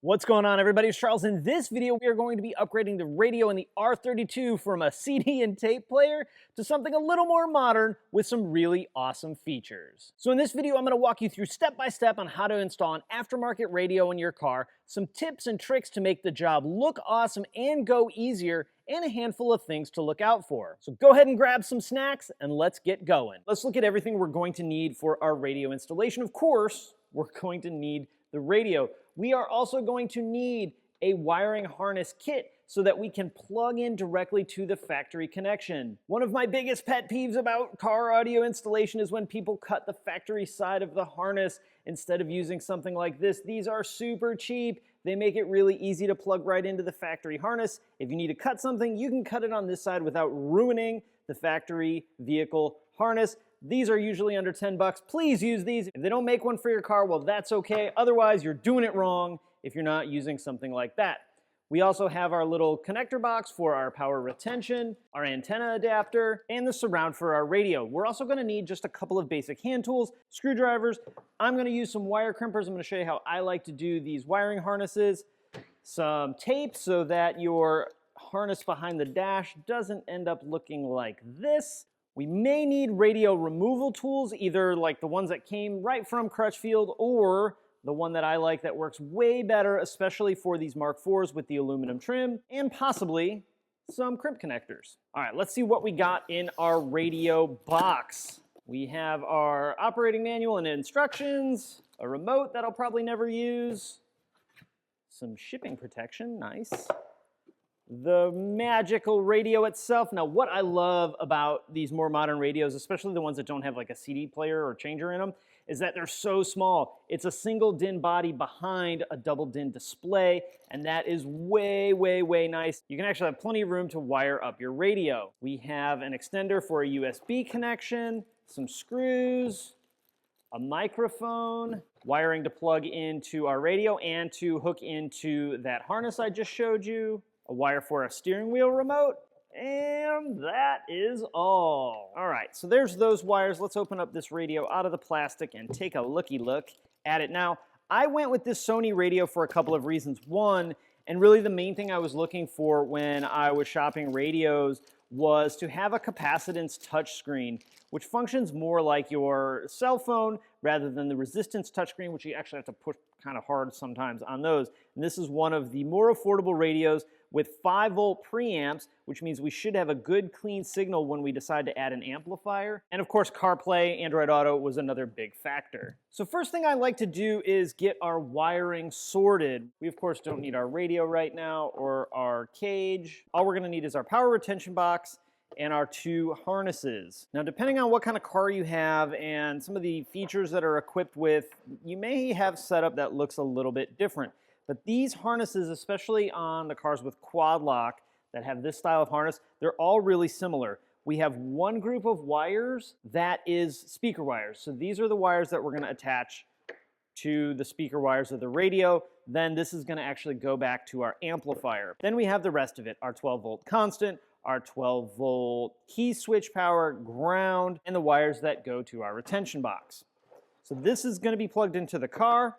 What's going on, everybody? It's Charles. In this video, we are going to be upgrading the radio in the R32 from a CD and tape player to something a little more modern with some really awesome features. So in this video, I'm going to walk you through step by step on how to install an aftermarket radio in your car, some tips and tricks to make the job look awesome and go easier, and a handful of things to look out for. So go ahead and grab some snacks and let's get going. Let's look at everything we're going to need for our radio installation. Of course, we're going to need the radio. We are also going to need a wiring harness kit so that we can plug in directly to the factory connection. One of my biggest pet peeves about car audio installation is when people cut the factory side of the harness instead of using something like this. These are super cheap. They make it really easy to plug right into the factory harness. If you need to cut something, you can cut it on this side without ruining the factory vehicle harness. These are usually under 10 bucks. Please use these. If they don't make one for your car, well, that's okay. Otherwise, you're doing it wrong if you're not using something like that. We also have our little connector box for our power retention, our antenna adapter, and the surround for our radio. We're also going to need just a couple of basic hand tools, screwdrivers. I'm going to use some wire crimpers. I'm going to show you how I like to do these wiring harnesses, some tape so that your harness behind the dash doesn't end up looking like this. We may need radio removal tools, either like the ones that came right from Crutchfield or the one that I like that works way better, especially for these Mark IVs with the aluminum trim, and possibly some crimp connectors. All right, let's see what we got in our radio box. We have our operating manual and instructions, a remote that I'll probably never use, some shipping protection, nice. The magical radio itself. Now, what I love about these more modern radios, especially the ones that don't have like a CD player or changer in them, is that they're so small. It's a single DIN body behind a double DIN display, and that is way, way, way nice. You can actually have plenty of room to wire up your radio. We have an extender for a USB connection, some screws, a microphone, wiring to plug into our radio and to hook into that harness I just showed you, a wire for a steering wheel remote, and that is all. All right, so there's those wires. Let's open up this radio out of the plastic and take a looky look at it. Now, I went with this Sony radio for a couple of reasons. One, and really the main thing I was looking for when I was shopping radios was to have a capacitance touchscreen, which functions more like your cell phone rather than the resistance touchscreen, which you actually have to push kind of hard sometimes on those. And this is one of the more affordable radios with 5-volt preamps, which means we should have a good clean signal when we decide to add an amplifier. And of course, CarPlay, Android Auto was another big factor. So first thing I like to do is get our wiring sorted. We of course don't need our radio right now or our cage. All we're gonna need is our power retention box and our 2 harnesses. Now, depending on what kind of car you have and some of the features that are equipped with, you may have setup that looks a little bit different. But these harnesses, especially on the cars with quad lock that have this style of harness, they're all really similar. We have one group of wires that is speaker wires. So these are the wires that we're going to attach to the speaker wires of the radio. Then this is going to actually go back to our amplifier. Then we have the rest of it, our 12-volt constant, our 12-volt key switch power, ground, and the wires that go to our retention box. So this is going to be plugged into the car.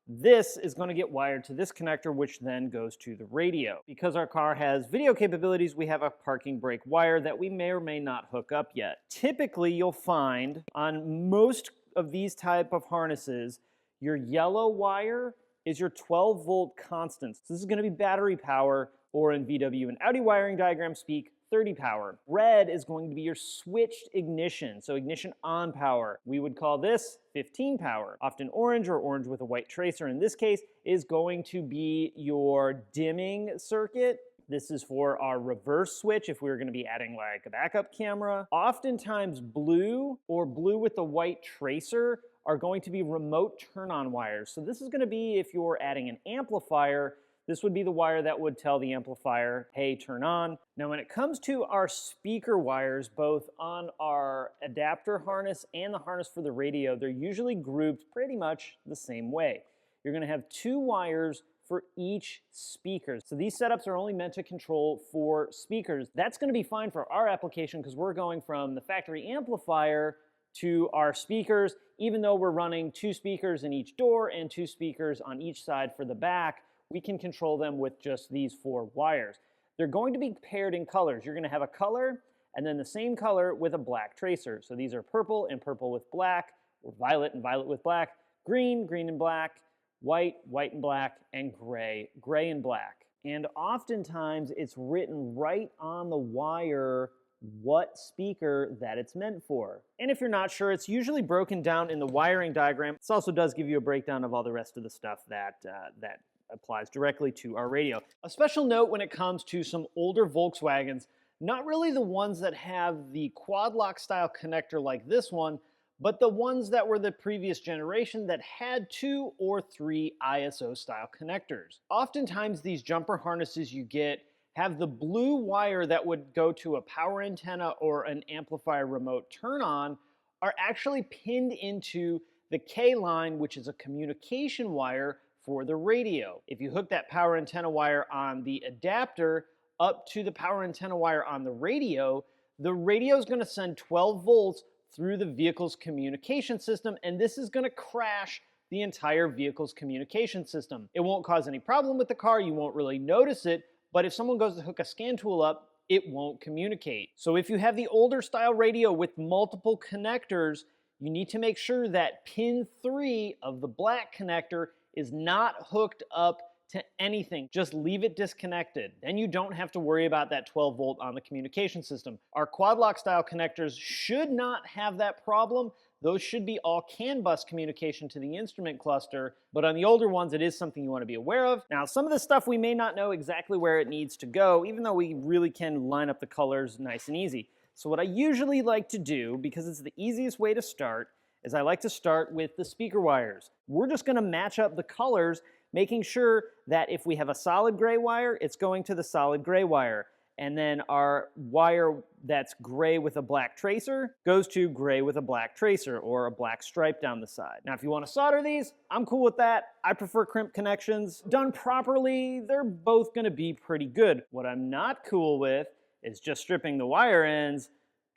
This is going to get wired to this connector, which then goes to the radio. Because our car has video capabilities, we have a parking brake wire that we may or may not hook up yet. Typically, you'll find on most of these type of harnesses, your yellow wire is your 12-volt constant. So this is going to be battery power, or in VW and Audi wiring diagram speak, 30 power. Red is going to be your switched ignition, so ignition on power. We would call this 15 power. Often orange or orange with a white tracer in this case is going to be your dimming circuit. This is for our reverse switch if we were going to be adding like a backup camera. Oftentimes blue or blue with the white tracer are going to be remote turn-on wires. So this is going to be if you're adding an amplifier. This would be the wire that would tell the amplifier, hey, turn on. Now, when it comes to our speaker wires, both on our adapter harness and the harness for the radio, they're usually grouped pretty much the same way. You're gonna have 2 wires for each speaker. So these setups are only meant to control 4 speakers. That's gonna be fine for our application because we're going from the factory amplifier to our speakers, even though we're running 2 speakers in each door and 2 speakers on each side for the back. we can control them with just these 4 wires. They're going to be paired in colors. You're going to have a color and then the same color with a black tracer. So these are purple and purple with black, or violet and violet with black, green, green and black, white, white and black, and gray, gray and black. And oftentimes it's written right on the wire what speaker that it's meant for. And if you're not sure, it's usually broken down in the wiring diagram. This also does give you a breakdown of all the rest of the stuff that applies directly to our radio. A special note when it comes to some older Volkswagens, not really the ones that have the quad lock style connector like this one, but the ones that were the previous generation that had 2 or 3 ISO style connectors. Oftentimes these jumper harnesses you get have the blue wire that would go to a power antenna or an amplifier remote turn on are actually pinned into the K line, which is a communication wire for the radio. If you hook that power antenna wire on the adapter up to the power antenna wire on the radio is going to send 12 volts through the vehicle's communication system, and this is going to crash the entire vehicle's communication system. It won't cause any problem with the car, you won't really notice it, but if someone goes to hook a scan tool up, it won't communicate. So if you have the older style radio with multiple connectors, you need to make sure that pin 3 of the black connector is not hooked up to anything. Just leave it disconnected. Then you don't have to worry about that 12 volt on the communication system. Our quad lock style connectors should not have that problem. Those should be all CAN bus communication to the instrument cluster, but on the older ones, it is something you want to be aware of. Now, some of the stuff we may not know exactly where it needs to go, even though we really can line up the colors nice and easy. So what I usually like to do, because it's the easiest way to start, is I like to start with the speaker wires. We're just going to match up the colors, making sure that if we have a solid gray wire, it's going to the solid gray wire. And then our wire that's gray with a black tracer goes to gray with a black tracer or a black stripe down the side. Now, if you want to solder these, I'm cool with that. I prefer crimp connections. Done properly, they're both going to be pretty good. What I'm not cool with is just stripping the wire ends,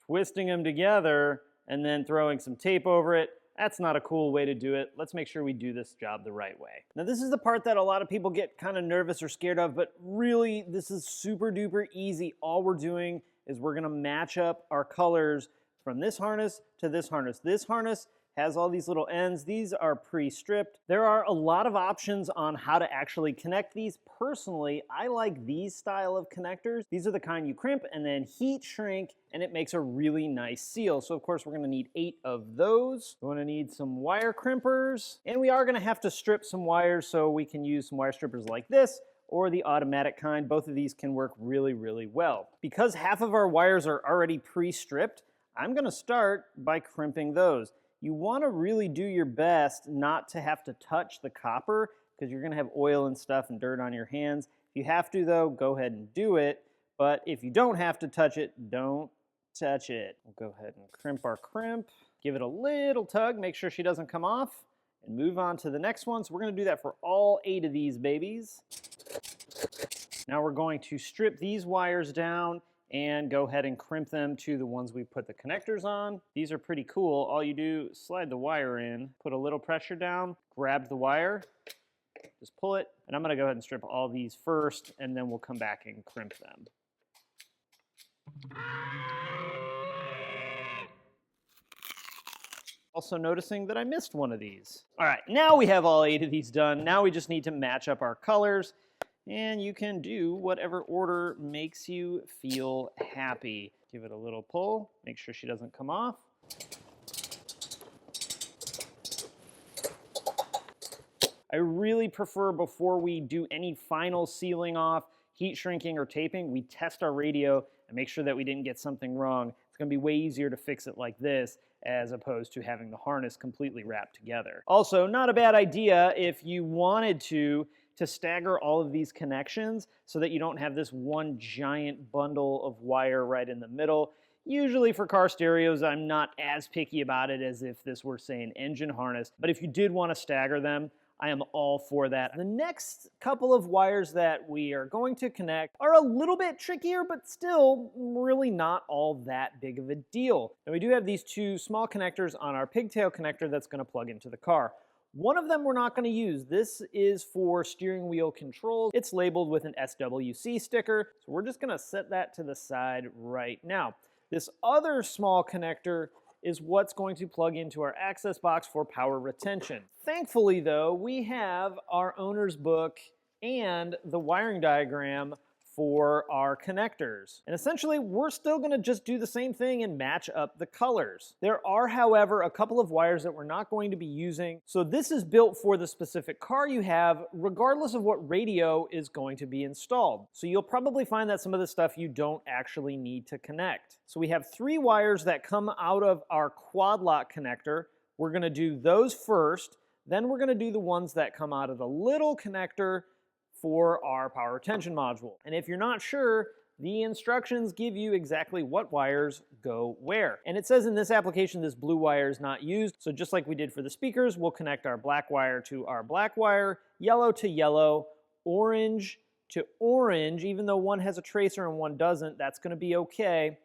twisting them together, and then throwing some tape over it. That's not a cool way to do it. Let's make sure we do this job the right way. Now, this is the part that a lot of people get kind of nervous or scared of, but really this is super duper easy. All we're doing is we're gonna match up our colors from this harness to this harness. This harness has all these little ends. These are pre-stripped. There are a lot of options on how to actually connect these. Personally, I like these style of connectors. These are the kind you crimp and then heat shrink, and it makes a really nice seal. So of course we're gonna need 8 of those. We're gonna need some wire crimpers, and we are gonna have to strip some wires, so we can use some wire strippers like this or the automatic kind. Both of these can work really, really well. Because half of our wires are already pre-stripped, I'm gonna start by crimping those. You want to really do your best not to have to touch the copper because you're going to have oil and stuff and dirt on your hands. If you have to, though, go ahead and do it. But if you don't have to touch it, don't touch it. We'll go ahead and crimp our crimp. Give it a little tug, make sure she doesn't come off, and move on to the next one. So we're going to do that for all 8 of these babies. Now we're going to strip these wires down and go ahead and crimp them to the ones we put the connectors on. These are pretty cool. All you do, slide the wire in, put a little pressure down, grab the wire, just pull it, and I'm gonna go ahead and strip all these first, and then we'll come back and crimp them. Also noticing that I missed one of these. All right, now we have all 8 of these done. Now we just need to match up our colors. And you can do whatever order makes you feel happy. Give it a little pull, make sure she doesn't come off. I really prefer before we do any final sealing off, heat shrinking, or taping, we test our radio and make sure that we didn't get something wrong. It's gonna be way easier to fix it like this as opposed to having the harness completely wrapped together. Also, not a bad idea if you wanted to stagger all of these connections so that you don't have this one giant bundle of wire right in the middle. Usually for car stereos, I'm not as picky about it as if this were, say, an engine harness, but if you did want to stagger them, I am all for that. The next couple of wires that we are going to connect are a little bit trickier, but still really not all that big of a deal. And we do have these 2 small connectors on our pigtail connector that's going to plug into the car. One of them we're not going to use. This is for steering wheel controls. It's labeled with an SWC sticker, so we're just going to set that to the side right now. This other small connector is what's going to plug into our access box for power retention. Thankfully though, we have our owner's book and the wiring diagram for our connectors. And essentially, we're still gonna just do the same thing and match up the colors. There are, however, a couple of wires that we're not going to be using. So this is built for the specific car you have, regardless of what radio is going to be installed. So you'll probably find that some of the stuff you don't actually need to connect. So we have 3 wires that come out of our quad lock connector. We're gonna do those first, then we're gonna do the ones that come out of the little connector for our power retention module. And if you're not sure, the instructions give you exactly what wires go where. And it says in this application this blue wire is not used, so just like we did for the speakers, we'll connect our black wire to our black wire, yellow to yellow, orange to orange, even though one has a tracer and one doesn't, that's gonna be okay.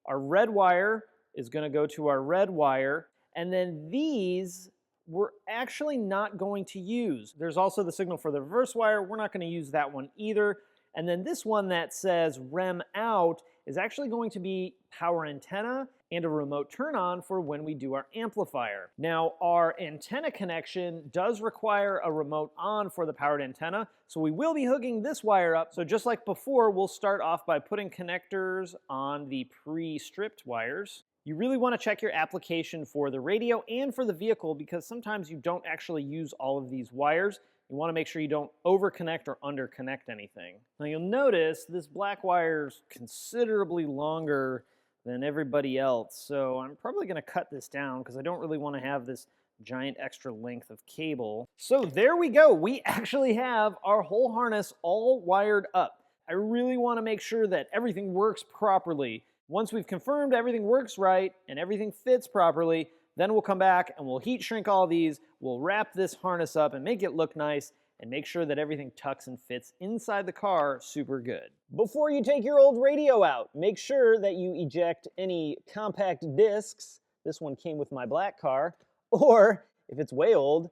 Our red wire is gonna go to our red wire, and then these we're actually not going to use. There's also the signal for the reverse wire. We're not going to use that one either. And then this one that says REM out is actually going to be power antenna and a remote turn on for when we do our amplifier. Now, our antenna connection does require a remote on for the powered antenna, so we will be hooking this wire up. So just like before, we'll start off by putting connectors on the pre-stripped wires. You really want to check your application for the radio and for the vehicle because sometimes you don't actually use all of these wires. You want to make sure you don't overconnect or underconnect anything. Now you'll notice this black wire is considerably longer than everybody else, so I'm probably going to cut this down because I don't really want to have this giant extra length of cable. So there we go. We actually have our whole harness all wired up. I really want to make sure that everything works properly. Once we've confirmed everything works right and everything fits properly, then we'll come back and we'll heat shrink all these, we'll wrap this harness up and make it look nice and make sure that everything tucks and fits inside the car super good. Before you take your old radio out, make sure that you eject any compact discs, this one came with my black car, or if it's way old,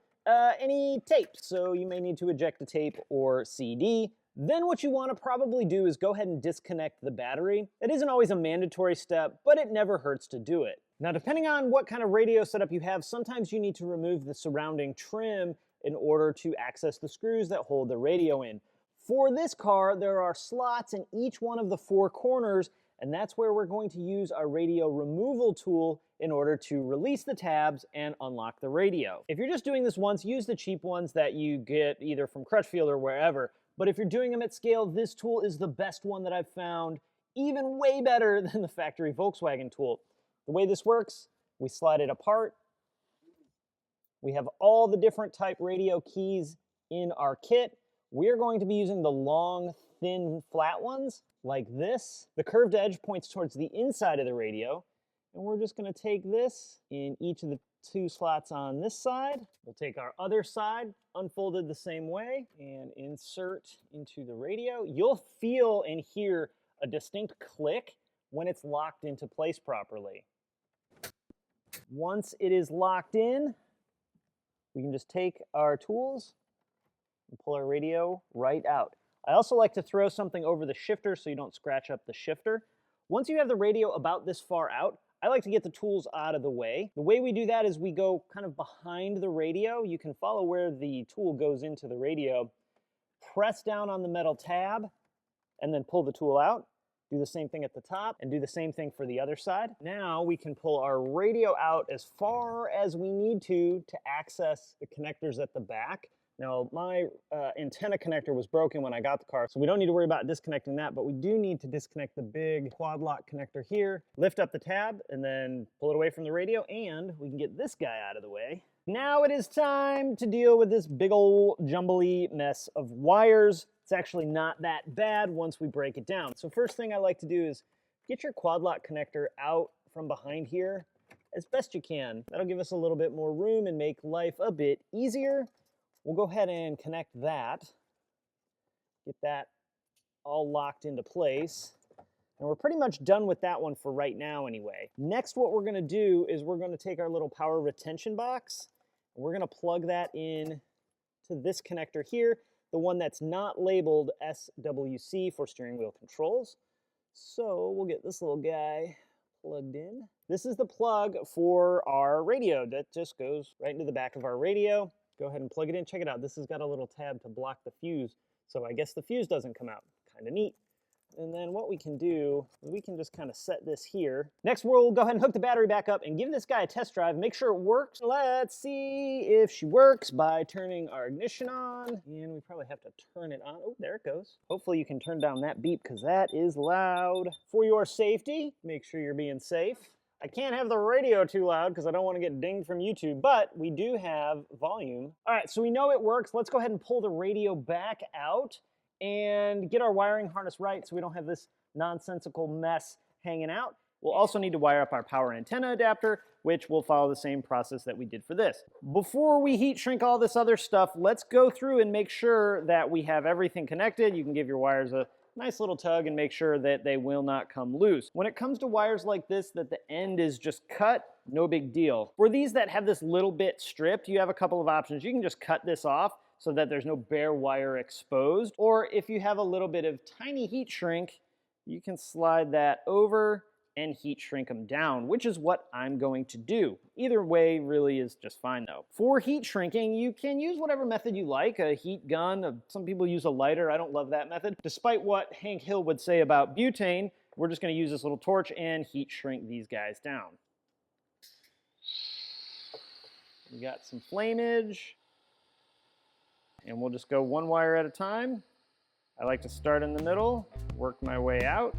any tape. So you may need to eject a tape or CD. Then what you want to probably do is go ahead and disconnect the battery. It isn't always a mandatory step, but it never hurts to do it. Now, depending on what kind of radio setup you have, sometimes you need to remove the surrounding trim in order to access the screws that hold the radio in. For this car, there are slots in each one of the 4 corners, and that's where we're going to use our radio removal tool in order to release the tabs and unlock the radio. If you're just doing this once, use the cheap ones that you get either from Crutchfield or wherever. But if you're doing them at scale, this tool is the best one that I've found, even way better than the factory Volkswagen tool. The way this works, we slide it apart. We have all the different type radio keys in our kit. We're going to be using the long, thin, flat ones like this. The curved edge points towards the inside of the radio. And we're just going to take this in each of the 2 slots on this side. We'll take our other side, unfolded the same way, and insert into the radio. You'll feel and hear a distinct click when it's locked into place properly. Once it is locked in, we can just take our tools and pull our radio right out. I also like to throw something over the shifter so you don't scratch up the shifter. Once you have the radio about this far out, I like to get the tools out of the way. The way we do that is we go kind of behind the radio. You can follow where the tool goes into the radio. Press down on the metal tab and then pull the tool out. Do the same thing at the top and do the same thing for the other side. Now we can pull our radio out as far as we need to access the connectors at the back. Now my antenna connector was broken when I got the car, so we don't need to worry about disconnecting that, but we do need to disconnect the big quad lock connector here. Lift up the tab and then pull it away from the radio, and we can get this guy out of the way. Now it is time to deal with this big old jumbly mess of wires. It's actually not that bad once we break it down. So first thing I like to do is get your quad lock connector out from behind here as best you can. That'll give us a little bit more room and make life a bit easier. We'll go ahead and connect that, get that all locked into place. And we're pretty much done with that one for right now anyway. Next, what we're gonna do is we're gonna take our little power retention box We're gonna plug that in to this connector here, the one that's not labeled SWC for steering wheel controls. So we'll get this little guy plugged in. This is the plug for our radio that just goes right into the back of our radio. Go ahead and plug it in. Check it out. This has got a little tab to block the fuse. So I guess the fuse doesn't come out. Kind of neat. And then what we can do, we can just kind of set this here. Next, we'll go ahead and hook the battery back up and give this guy a test drive. Make sure it works. Let's see if she works by turning our ignition on. And we probably have to turn it on. Oh, there it goes. Hopefully you can turn down that beep because that is loud. For your safety, make sure you're being safe. I can't have the radio too loud because I don't want to get dinged from YouTube, but we do have volume. All right, so we know it works. Let's go ahead and pull the radio back out and get our wiring harness right so we don't have this nonsensical mess hanging out. We'll also need to wire up our power antenna adapter, which will follow the same process that we did for this. Before we heat shrink all this other stuff, let's go through and make sure that we have everything connected. You can give your wires a nice little tug and make sure that they will not come loose. When it comes to wires like this, that the end is just cut, no big deal. For these that have this little bit stripped, you have a couple of options. You can just cut this off so that there's no bare wire exposed. Or if you have a little bit of tiny heat shrink, you can slide that over and heat shrink them down, which is what I'm going to do. Either way really is just fine though. For heat shrinking, you can use whatever method you like, a heat gun, some people use a lighter. I don't love that method. Despite what Hank Hill would say about butane, we're just gonna use this little torch and heat shrink these guys down. We got some flameage, and we'll just go one wire at a time. I like to start in the middle, work my way out.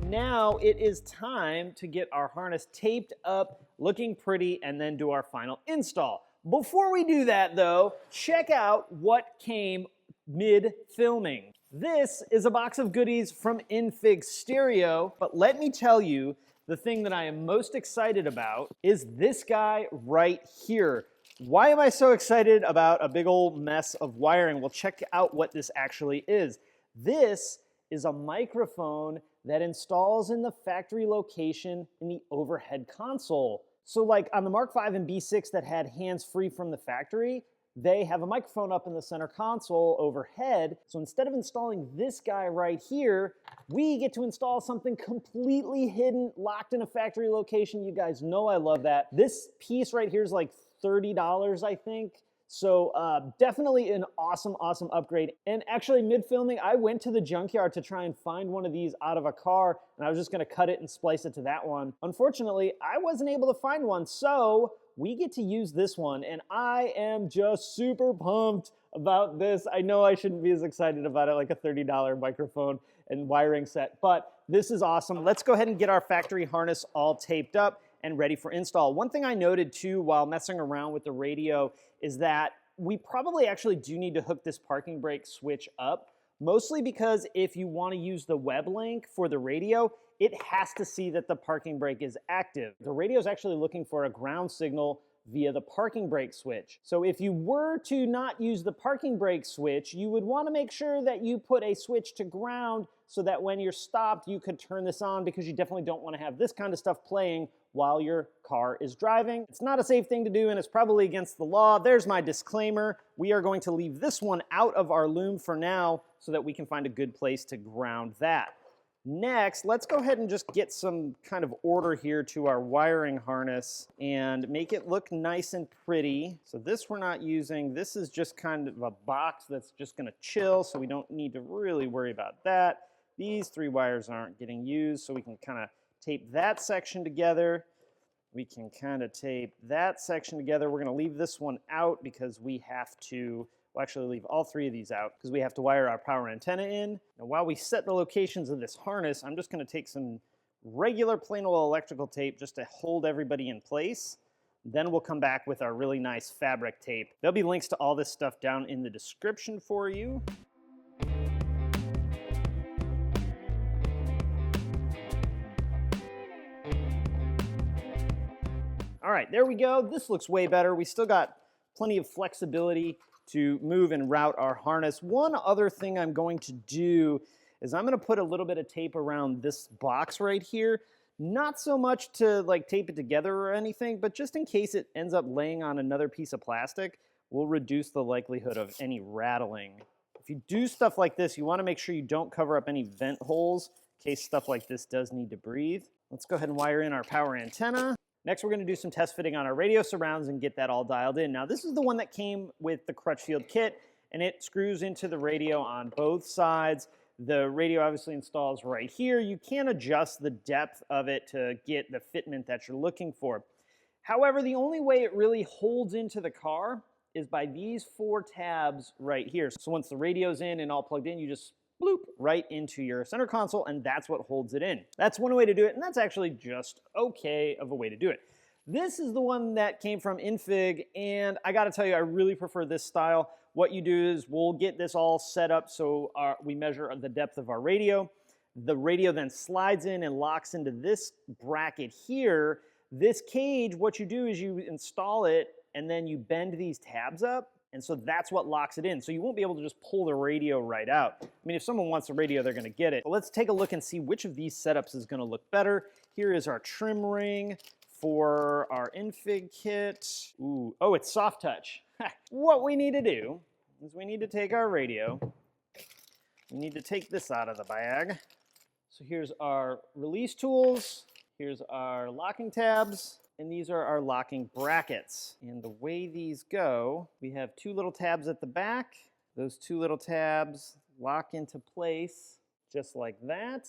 Now it is time to get our harness taped up, looking pretty, and then do our final install. Before we do that though, check out what came mid-filming. This is a box of goodies from Infig Stereo, but let me tell you, the thing that I am most excited about is this guy right here. Why am I so excited about a big old mess of wiring? Well, check out what this actually is. This is a microphone that installs in the factory location in the overhead console. So like on the Mark V and B6 that had hands-free from the factory, they have a microphone up in the center console overhead. So instead of installing this guy right here, we get to install something completely hidden, locked in a factory location. You guys know I love that. This piece right here is like $30, I think. So definitely an awesome, awesome upgrade. And actually mid-filming, I went to the junkyard to try and find one of these out of a car, and I was just gonna cut it and splice it to that one. Unfortunately, I wasn't able to find one, so we get to use this one, and I am just super pumped about this. I know I shouldn't be as excited about it like a $30 microphone and wiring set, but this is awesome. Let's go ahead and get our factory harness all taped up and ready for install. One thing I noted too while messing around with the radio is that we probably actually do need to hook this parking brake switch up, mostly because if you want to use the web link for the radio, it has to see that the parking brake is active. The radio is actually looking for a ground signal via the parking brake switch. So if you were to not use the parking brake switch, you would want to make sure that you put a switch to ground so that when you're stopped, you could turn this on, because you definitely don't want to have this kind of stuff playing while your car is driving. It's not a safe thing to do, and it's probably against the law. There's my disclaimer. We are going to leave this one out of our loom for now so that we can find a good place to ground that. Next, let's go ahead and just get some kind of order here to our wiring harness and make it look nice and pretty. So this we're not using. This is just kind of a box that's just gonna chill, so we don't need to really worry about that. These three wires aren't getting used, so we can kind of tape that section together. We can kind of tape that section together. We're gonna leave this one out because we have to, we'll actually leave all three of these out because we have to wire our power antenna in. Now while we set the locations of this harness, I'm just gonna take some regular plain old electrical tape just to hold everybody in place. Then we'll come back with our really nice fabric tape. There'll be links to all this stuff down in the description for you. All right, there we go. This looks way better. We still got plenty of flexibility to move and route our harness. One other thing I'm going to do is I'm gonna put a little bit of tape around this box right here. Not so much to like tape it together or anything, but just in case it ends up laying on another piece of plastic, we'll reduce the likelihood of any rattling. If you do stuff like this, you wanna make sure you don't cover up any vent holes in case stuff like this does need to breathe. Let's go ahead and wire in our power antenna. Next, we're gonna do some test fitting on our radio surrounds and get that all dialed in. Now, this is the one that came with the Crutchfield kit, and it screws into the radio on both sides. The radio obviously installs right here. You can adjust the depth of it to get the fitment that you're looking for. However, the only way it really holds into the car is by these 4 tabs right here. So once the radio's in and all plugged in, you just bloop right into your center console, and that's what holds it in. That's one way to do it, and that's actually just okay of a way to do it. This is the one that came from Infig, and I gotta tell you, I really prefer this style. What you do is we'll get this all set up so we measure the depth of our radio. The radio then slides in and locks into this bracket here. This cage, what you do is you install it and then you bend these tabs up, and so that's what locks it in. So you won't be able to just pull the radio right out. I mean, if someone wants the radio, they're gonna get it. But let's take a look and see which of these setups is gonna look better. Here is our trim ring for our Infig kit. Ooh, oh, it's soft touch. What we need to do is we need to take our radio. We need to take this out of the bag. So here's our release tools. Here's our locking tabs. And these are our locking brackets. And the way these go, we have 2 little tabs at the back. Those 2 little tabs lock into place just like that.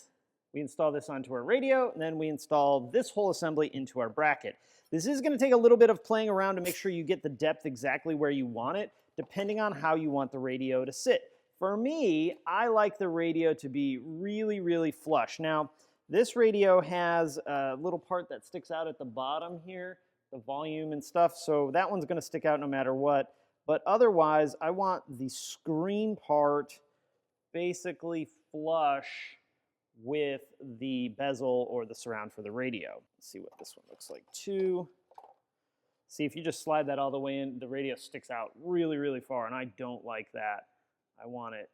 We install this onto our radio, and then we install this whole assembly into our bracket. This is gonna take a little bit of playing around to make sure you get the depth exactly where you want it, depending on how you want the radio to sit. For me, I like the radio to be really, really flush. Now, this radio has a little part that sticks out at the bottom here, the volume and stuff, so that one's gonna stick out no matter what. But otherwise, I want the screen part basically flush with the bezel or the surround for the radio. Let's see what this one looks like too. See, if you just slide that all the way in, the radio sticks out really, really far, and I don't like that. I want it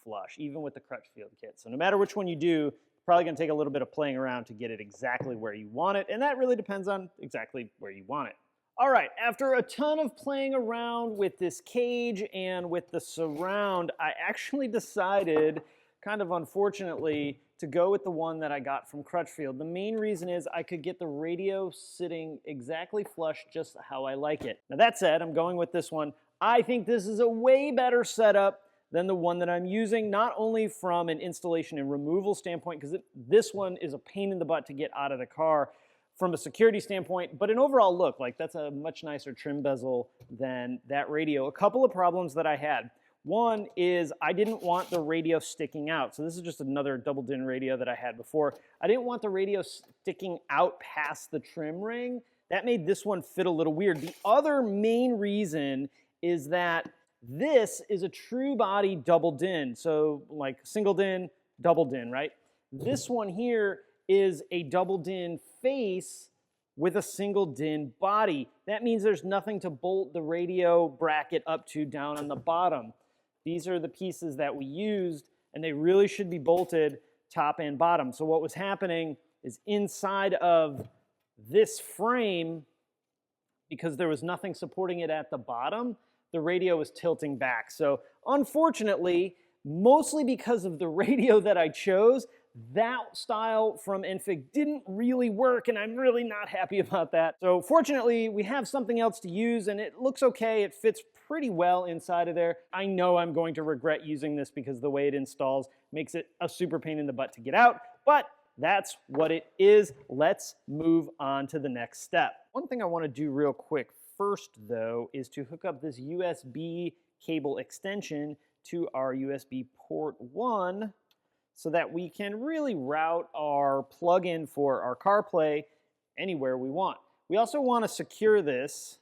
flush, even with the Crutchfield kit. So no matter which one you do, probably gonna take a little bit of playing around to get it exactly where you want it, and that really depends on exactly where you want it. All right, after a ton of playing around with this cage and with the surround, I actually decided, kind of unfortunately, to go with the one that I got from Crutchfield. The main reason is I could get the radio sitting exactly flush just how I like it. Now that said, I'm going with this one. I think this is a way better setup than the one that I'm using, not only from an installation and removal standpoint, because this one is a pain in the butt to get out of the car from a security standpoint, but an overall look, like that's a much nicer trim bezel than that radio. A couple of problems that I had. One is I didn't want the radio sticking out. So this is just another double DIN radio that I had before. I didn't want the radio sticking out past the trim ring. That made this one fit a little weird. The other main reason is that this is a true body double DIN. So like single DIN, double DIN, right? This one here is a double DIN face with a single DIN body. That means there's nothing to bolt the radio bracket up to down on the bottom. These are the pieces that we used, and they really should be bolted top and bottom. So what was happening is inside of this frame, because there was nothing supporting it at the bottom, the radio was tilting back. So unfortunately, mostly because of the radio that I chose, that style from Infig didn't really work, and I'm really not happy about that. So fortunately, we have something else to use, and it looks okay. It fits pretty well inside of there. I know I'm going to regret using this because the way it installs makes it a super pain in the butt to get out, but that's what it is. Let's move on to the next step. One thing I want to do real quick first, though, is to hook up this USB cable extension to our USB port 1 so that we can really route our plug-in for our CarPlay anywhere we want. We also want to secure this,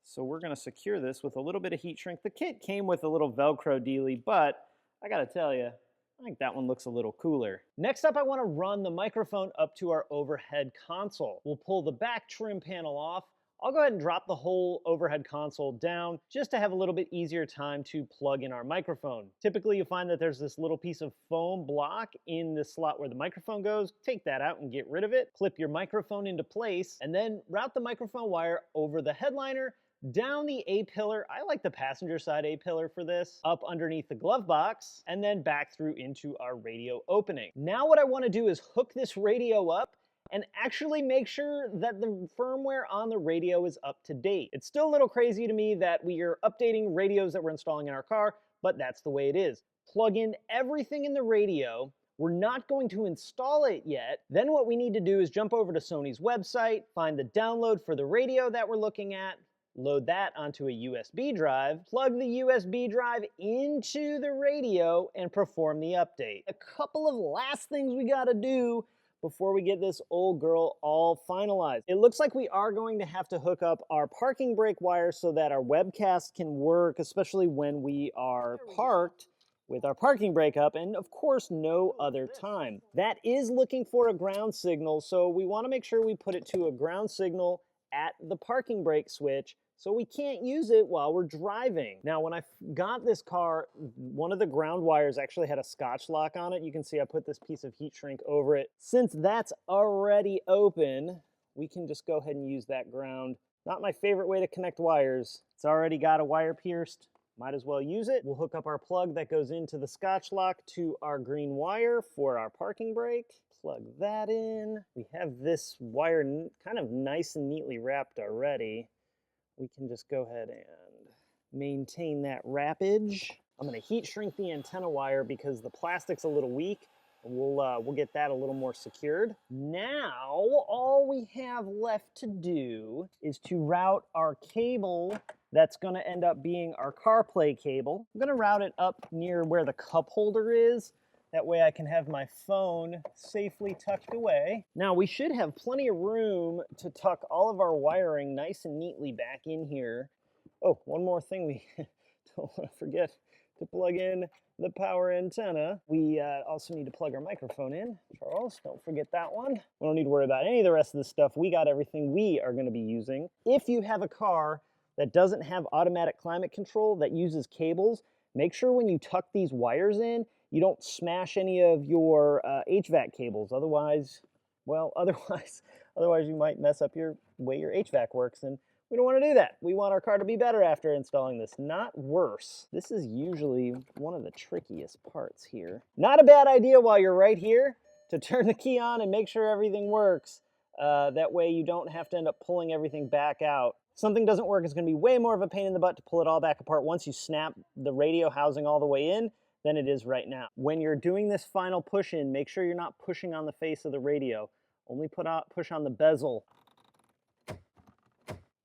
so we're going to secure this with a little bit of heat shrink. The kit came with a little Velcro dealie, but I got to tell you, I think that one looks a little cooler. Next up, I want to run the microphone up to our overhead console. We'll pull the back trim panel off. I'll go ahead and drop the whole overhead console down just to have a little bit easier time to plug in our microphone. Typically, you'll find that there's this little piece of foam block in the slot where the microphone goes. Take that out and get rid of it. Clip your microphone into place, and then route the microphone wire over the headliner, down the A-pillar, I like the passenger side A-pillar for this, up underneath the glove box, and then back through into our radio opening. Now what I want to do is hook this radio up and actually make sure that the firmware on the radio is up to date. It's still a little crazy to me that we are updating radios that we're installing in our car, but that's the way it is. Plug in everything in the radio. We're not going to install it yet. Then what we need to do is jump over to Sony's website, find the download for the radio that we're looking at, load that onto a USB drive, plug the USB drive into the radio, and perform the update. A couple of last things we gotta do before we get this old girl all finalized. It looks like we are going to have to hook up our parking brake wire so that our webcast can work, especially when we are parked with our parking brake up, and of course no other time. That is looking for a ground signal, so we want to make sure we put it to a ground signal at the parking brake switch so we can't use it while we're driving. Now, when I got this car, one of the ground wires actually had a Scotch lock on it. You can see I put this piece of heat shrink over it. Since that's already open, we can just go ahead and use that ground. Not my favorite way to connect wires. It's already got a wire pierced. Might as well use it. We'll hook up our plug that goes into the Scotch lock to our green wire for our parking brake. Plug that in. We have this wire kind of nice and neatly wrapped already. We can just go ahead and maintain that wrappage. I'm gonna heat shrink the antenna wire because the plastic's a little weak. We'll get that a little more secured. Now, all we have left to do is to route our cable that's gonna end up being our CarPlay cable. I'm gonna route it up near where the cup holder is. That way I can have my phone safely tucked away. Now we should have plenty of room to tuck all of our wiring nice and neatly back in here. Oh, one more thing we don't want to forget to plug in the power antenna. We also need to plug our microphone in. Charles, don't forget that one. We don't need to worry about any of the rest of the stuff. We got everything we are going to be using. If you have a car that doesn't have automatic climate control that uses cables, make sure when you tuck these wires in, you don't smash any of your HVAC cables. Otherwise you might mess up your way your HVAC works, and we don't want to do that. We want our car to be better after installing this, not worse. This is usually one of the trickiest parts here. Not a bad idea while you're right here to turn the key on and make sure everything works. That way you don't have to end up pulling everything back out. If something doesn't work, it's going to be way more of a pain in the butt to pull it all back apart once you snap the radio housing all the way in than it is right now. When you're doing this final push in, make sure you're not pushing on the face of the radio. Only push on the bezel.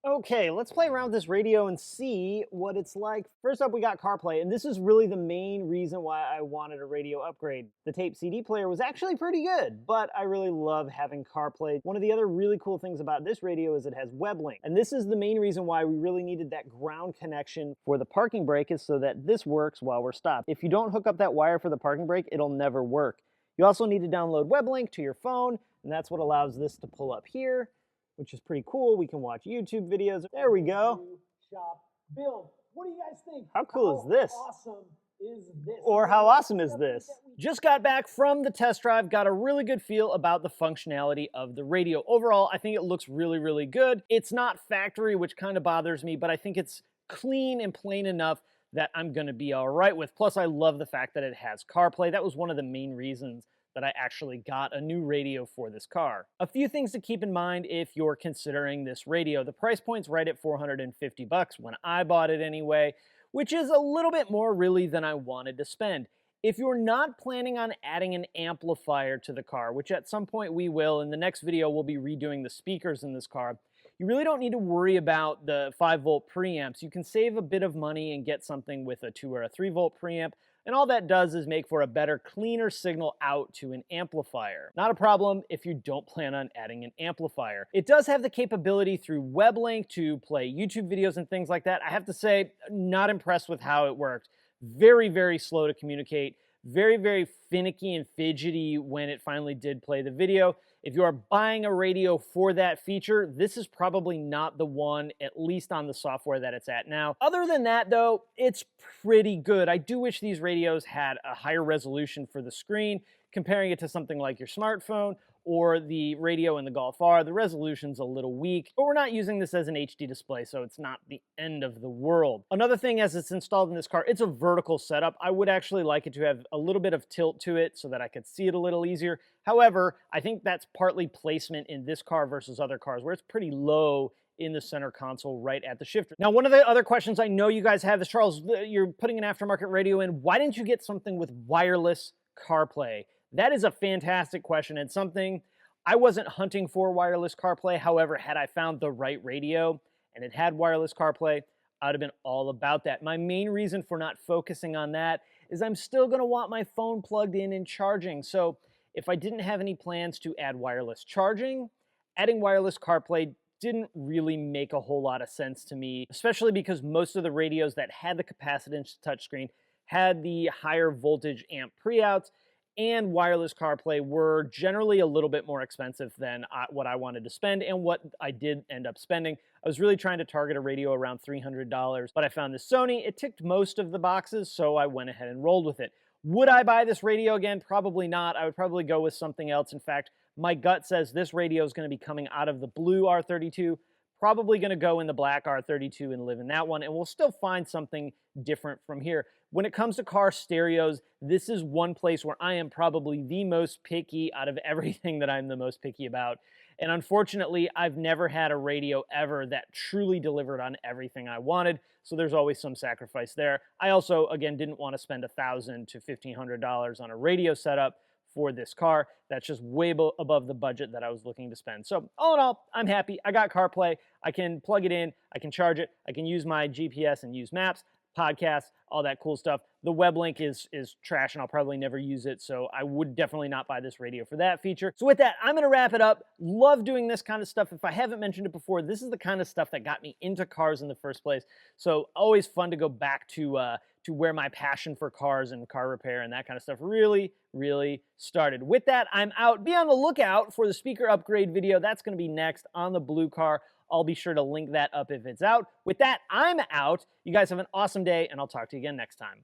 Okay, let's play around with this radio and see what it's like. First up, we got CarPlay, and this is really the main reason why I wanted a radio upgrade. The tape CD player was actually pretty good, but I really love having CarPlay. One of the other really cool things about this radio is it has WebLink, and this is the main reason why we really needed that ground connection for the parking brake, is so that this works while we're stopped. If you don't hook up that wire for the parking brake, it'll never work. You also need to download WebLink to your phone, and that's what allows this to pull up here, which is pretty cool. We can watch YouTube videos. There we go. Shop, build. What do you guys think? How cool is this? How awesome is this? Or how awesome is this? Just got back from the test drive, got a really good feel about the functionality of the radio. Overall, I think it looks really, really good. It's not factory, which kind of bothers me, but I think it's clean and plain enough that I'm gonna be all right with. Plus, I love the fact that it has CarPlay. That was one of the main reasons that I actually got a new radio for this car. A few things to keep in mind if you're considering this radio. The price point's right at $450 when I bought it anyway, which is a little bit more really than I wanted to spend. If you're not planning on adding an amplifier to the car, which at some point we will, in the next video we'll be redoing the speakers in this car, you really don't need to worry about the 5-volt preamps. You can save a bit of money and get something with a 2 or a 3-volt preamp, and all that does is make for a better, cleaner signal out to an amplifier. Not a problem if you don't plan on adding an amplifier. It does have the capability through WebLink to play YouTube videos and things like that. I have to say, not impressed with how it worked. Very, very slow to communicate. Very, very finicky and fidgety when it finally did play the video. if you are buying a radio for that feature, this is probably not the one, at least on the software that it's at now. Other than that though, it's pretty good. I do wish these radios had a higher resolution for the screen. Comparing it to something like your smartphone or the radio in the Golf R, the resolution's a little weak, but we're not using this as an HD display, so it's not the end of the world. Another thing, as it's installed in this car, it's a vertical setup. I would actually like it to have a little bit of tilt to it so that I could see it a little easier. However, I think that's partly placement in this car versus other cars, where it's pretty low in the center console right at the shifter. Now, one of the other questions I know you guys have is, Charles, you're putting an aftermarket radio in. Why didn't you get something with wireless CarPlay? That is a fantastic question. It's something I wasn't hunting for wireless CarPlay. However, had I found the right radio and it had wireless CarPlay, I'd have been all about that. My main reason for not focusing on that is I'm still going to want my phone plugged in and charging. So if I didn't have any plans to add wireless charging, adding wireless CarPlay didn't really make a whole lot of sense to me, especially because most of the radios that had the capacitance touchscreen had the higher voltage amp pre-outs, and wireless CarPlay were generally a little bit more expensive than what I wanted to spend and what I did end up spending. I was really trying to target a radio around $300, but I found this Sony. It ticked most of the boxes, so I went ahead and rolled with it. Would I buy this radio again? Probably not. I would probably go with something else. In fact, my gut says this radio is going to be coming out of the blue R32, probably going to go in the black R32 and live in that one, and we'll still find something different from here. When it comes to car stereos, this is one place where I am probably the most picky out of everything that I'm the most picky about. And unfortunately, I've never had a radio ever that truly delivered on everything I wanted, so there's always some sacrifice there. I also, again, didn't want to spend $1,000 to $1,500 on a radio setup for this car. That's just way above the budget that I was looking to spend. So all in all, I'm happy. I got CarPlay. I can plug it in. I can charge it. I can use my GPS and use maps, podcasts, all that cool stuff. The web link is trash and I'll probably never use it, so I would definitely not buy this radio for that feature. So with that, I'm gonna wrap it up. Love doing this kind of stuff. If I haven't mentioned it before, this is the kind of stuff that got me into cars in the first place. So always fun to go back to where my passion for cars and car repair and that kind of stuff really started. With that, I'm out. Be on the lookout for the speaker upgrade video. That's gonna be next on the blue car. I'll be sure to link that up if it's out. With that, I'm out. You guys have an awesome day, and I'll talk to you again next time.